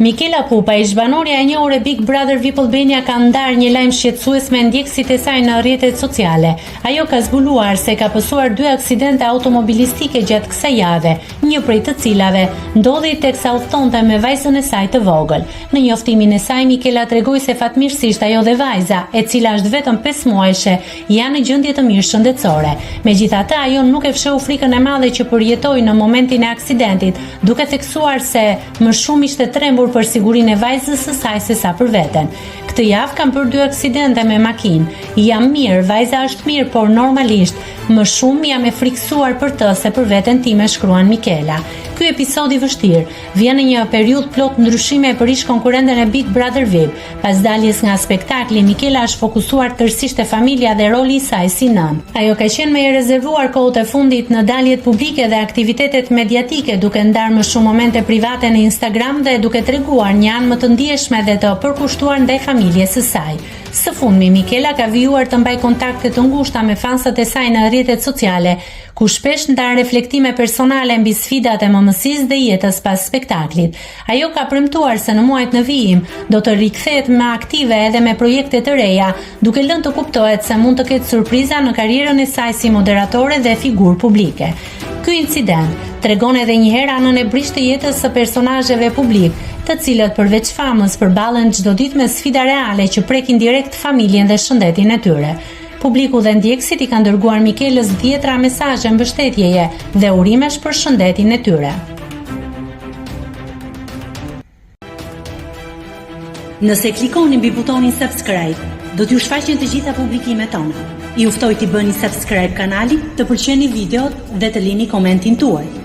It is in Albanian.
Mikela Pupa, ish banorja e njohur e Big Brother VIP Albania, ka ndarë një lajm shqetësues me ndjekësit e saj në rrjetet sociale. Ajo ka zbuluar se ka pësuar 2 aksidente automobilistike gjatë kësaj jave, një prej të cilave ndodhi teksa udhtonte me vajzën e saj të vogël. Në njoftimin e saj, Mikela tregoi se fatmirësisht ajo dhe vajza, e cila është vetëm 5 muajshe, janë në gjendje të mirë shëndetësore. Megjithatë, ajo nuk e fsheu frikën e madhe që përjetoi në momentin e aksidentit, duke theksuar se më shumë ishte trembur për sigurinë e vajzës së saj se sa për veten. Këtë javë kam bërë 2 aksidente me makinë. Jam mirë, vajza është mirë, por normalisht më shumë jam e friksuar për të se për veten time, shkruan Mikela. Ky episod i vështirë vjen në një periudhë plot ndryshime për ish konkurrenten e Big Brother VIP. Pas daljes nga spektakli, Mikela është fokusuar tërësisht te familja dhe roli i saj si nën. Ajo ka qenë më e rezervuar kohët e fundit në daljet publike dhe aktivitetet mediatike, duke ndarë më shumë momente private në Instagram dhe duke treguar një anë më të ndjeshme dhe të përkushtuar ndaj familjes së saj. Së fundmi, Mikela ka vijuar të mbaj kontakte të ngushta me fansat e saj në rrjetet sociale, ku shpesh ndan reflektime personale mbi sfidat e mëmësisë dhe jetës pas spektaklit. Ajo ka premtuar se në muajt në vijim do të rikthehet më aktive edhe me projekte të reja, duke lënë të kuptohet se mund të ketë surpriza në karrierën e saj si moderatore dhe figurë publike. Ky incident tregon edhe një herë anën e brisht të jetës së personazheve publik, të cilët përveç famës përballen çdo ditë me sfida reale që prekin direkt familjen dhe shëndetin e tyre. Publiku dhe ndjekësit i kanë dërguar Mikelës 10 mesazhe mbështetjeje dhe urimesh për shëndetin e tyre. Nëse klikoni mbi butonin subscribe, do t'ju shfaqen të gjitha publikimet tona. Ju ftoj t'i bëni subscribe kanalit, të pëlqeni videot dhe të lini komentin tuaj.